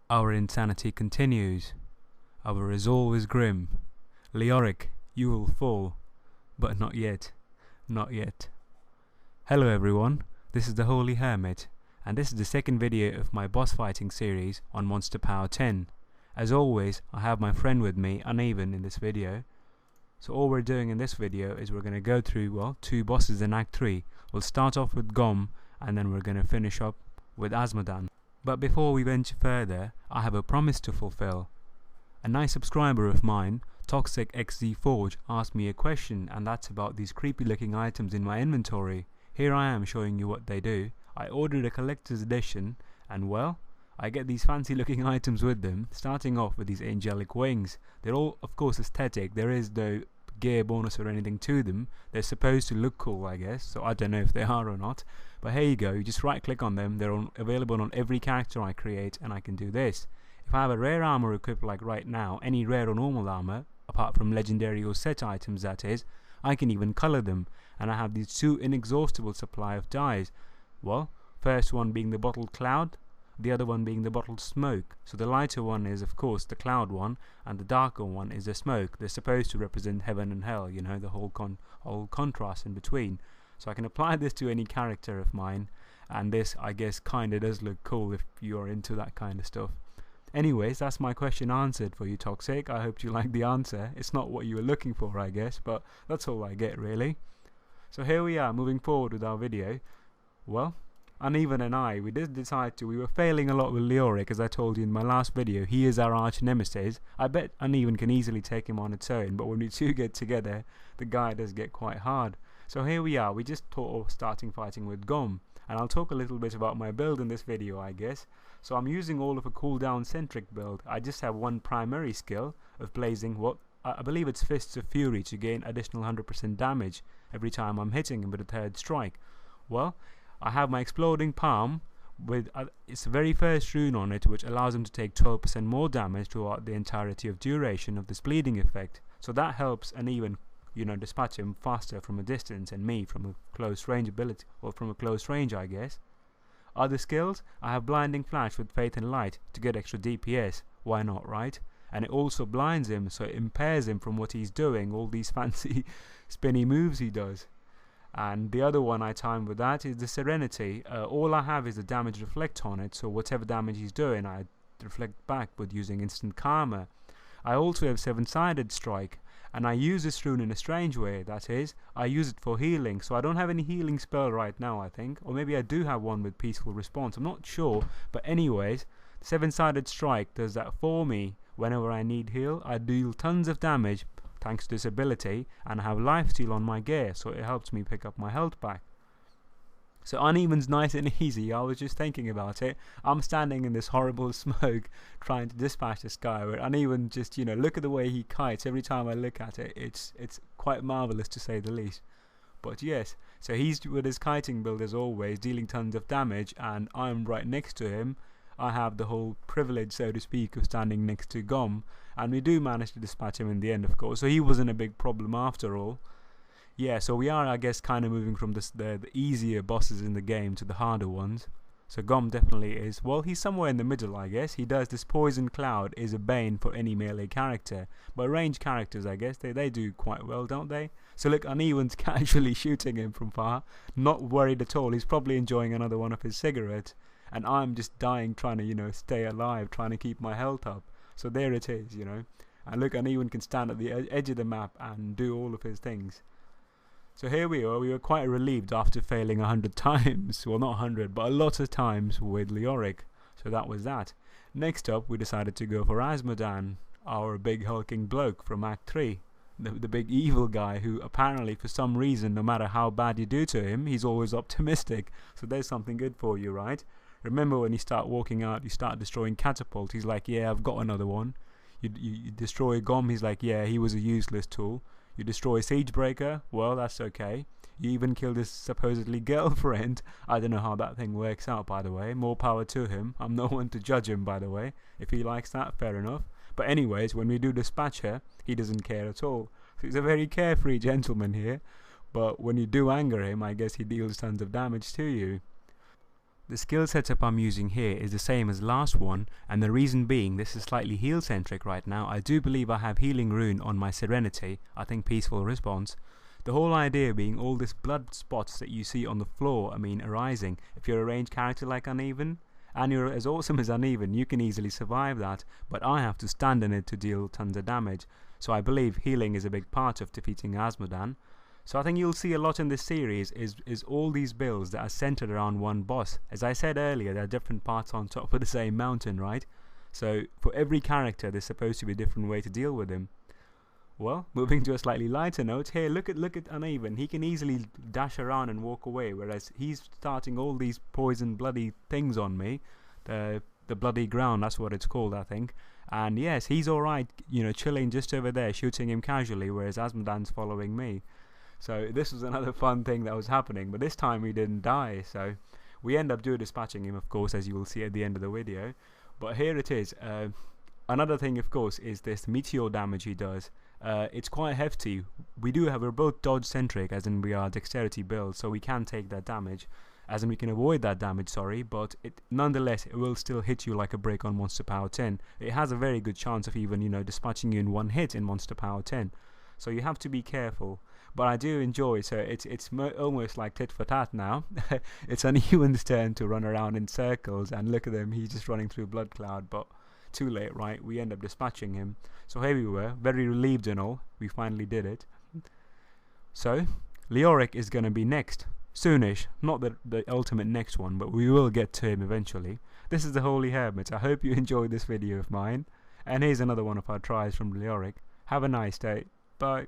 Our insanity continues. Our resolve is grim. Leoric, you will fall. But not yet. Not yet. Hello everyone, this is the Holy Hermit, and this is the second video of my boss fighting series on Monster Power 10. As always, I have my friend with me, Uneven, in this video. So all we're doing in this video is we're going to go through, two bosses in Act 3. We'll start off with Ghom, and then we're going to finish up with Azmodan. But before we venture further, I have a promise to fulfill. A nice subscriber of mine, Toxic XZ Forge, asked me a question, and that's about these creepy looking items in my inventory. Here I am showing you what they do. I ordered a collector's edition, and well, I get these fancy looking items with them, starting off with these angelic wings. They're all of course aesthetic, there is no gear bonus or anything to them. They're supposed to look cool, I guess, so I don't know if they are or not. But here you go, you just right click on them, they're available on every character I create, and I can do this. If I have a rare armor equipped like right now, any rare or normal armor, apart from legendary or set items that is, I can even color them, and I have these two inexhaustible supply of dyes. Well, first one being the bottled cloud, the other one being the bottled smoke. So the lighter one is of course the cloud one, and the darker one is the smoke. They're supposed to represent heaven and hell, you know, the whole contrast in between. So I can apply this to any character of mine, and this I guess kinda does look cool if you're into that kind of stuff. Anyways, that's my question answered for you, Toxic. I hope you like the answer. It's not what you were looking for, I guess, but that's all I get really. So here we are, moving forward with our video. Well, Uneven and I, we did decide we were failing a lot with Leoric, as I told you in my last video. He is our arch nemesis. I bet Uneven can easily take him on its own, but when we two get together, the guy does get quite hard. So here we are, we just thought of starting fighting with Ghom, and I'll talk a little bit about my build in this video, I guess. So I'm using all of a cooldown centric build. I just have one primary skill of blazing what I believe it's Fists of Fury to gain additional 100% damage every time I'm hitting him with a third strike. Well, I have my exploding palm with its very first rune on it, which allows him to take 12% more damage throughout the entirety of duration of this bleeding effect. So that helps Uneven, dispatch him faster from a distance, and me from a close range ability, or from a close range, I guess. Other skills, I have Blinding Flash with Faith and Light to get extra DPS. Why not, right? And it also blinds him, so it impairs him from what he's doing, all these fancy spinny moves he does. And the other one I time with that is the Serenity. All I have is the damage reflect on it, so whatever damage he's doing, I reflect back with using instant karma. I also have Seven-Sided Strike, and I use this rune in a strange way. That is, I use it for healing, so I don't have any healing spell right now, I think, or maybe I do have one with Peaceful Response, I'm not sure. But anyways, Seven-Sided Strike does that for me. Whenever I need heal, I deal tons of damage thanks to this ability, and I have lifesteal on my gear, so it helps me pick up my health back. So Uneven's nice and easy. I was just thinking about it. I'm standing in this horrible smoke trying to dispatch this guy, where Uneven just, look at the way he kites. Every time I look at it, it's quite marvellous to say the least. But yes, so he's with his kiting build as always, dealing tons of damage, and I'm right next to him. I have the whole privilege, so to speak, of standing next to Ghom, and we do manage to dispatch him in the end, of course, so he wasn't a big problem after all. Yeah, so we are, I guess, kind of moving from the easier bosses in the game to the harder ones. So Ghom definitely is, well, he's somewhere in the middle, I guess. He does this Poison Cloud, is a bane for any melee character, but ranged characters, I guess, they do quite well, don't they? So look, Uneven's casually shooting him from far, not worried at all. He's probably enjoying another one of his cigarettes, and I'm just dying trying to, stay alive, trying to keep my health up. So there it is, And look, Uneven can stand at the edge of the map and do all of his things. So here we are, we were quite relieved after failing 100 times, well not 100, but a lot of times with Leoric. So that was that. Next up, we decided to go for Azmodan, our big hulking bloke from Act 3. The big evil guy who apparently for some reason, no matter how bad you do to him, he's always optimistic. So there's something good for you, right? Remember when you start walking out, you start destroying catapult, he's like, yeah, I've got another one. You destroy Ghom, he's like, yeah, he was a useless tool. You destroy Siegebreaker, well, that's okay. You even killed his supposedly girlfriend. I don't know how that thing works out, by the way. More power to him. I'm no one to judge him, by the way. If he likes that, fair enough. But anyways, when we do dispatch her, he doesn't care at all. So he's a very carefree gentleman here. But when you do anger him, I guess he deals tons of damage to you. The skill setup I'm using here is the same as last one, and the reason being this is slightly heal centric right now. I do believe I have healing rune on my Serenity, I think peaceful response. The whole idea being all this blood spots that you see on the floor, arising. If you're a ranged character like Uneven, and you're as awesome as Uneven, you can easily survive that, but I have to stand in it to deal tons of damage. So I believe healing is a big part of defeating Azmodan. So I think you'll see a lot in this series is all these builds that are centered around one boss. As I said earlier, there are different parts on top of the same mountain, right? So for every character there's supposed to be a different way to deal with him. Well, moving to a slightly lighter note, here look at Uneven. He can easily dash around and walk away, whereas he's starting all these poison bloody things on me. The bloody ground, that's what it's called, I think. And yes, he's alright, chilling just over there, shooting him casually, whereas Azmodan's following me. So this was another fun thing that was happening, but this time we didn't die, so we end up dispatching him, of course, as you will see at the end of the video. But here it is. Another thing, of course, is this meteor damage he does. It's quite hefty. We're both dodge centric, as in we are dexterity builds, so we can take that damage, as in we can avoid that damage, but nonetheless it will still hit you like a brick on Monster Power 10. It has a very good chance of even dispatching you in one hit in Monster Power 10, so you have to be careful. But I do enjoy, so it's almost like tit for tat now. It's Uneven's turn to run around in circles, and look at him, he's just running through Blood Cloud, but too late, right? We end up dispatching him. So here we were, very relieved and all, we finally did it. So Leoric is going to be next, soonish, not the ultimate next one, but we will get to him eventually. This is the Holy Hermit. I hope you enjoyed this video of mine, and here's another one of our tries from Leoric. Have a nice day. Bye.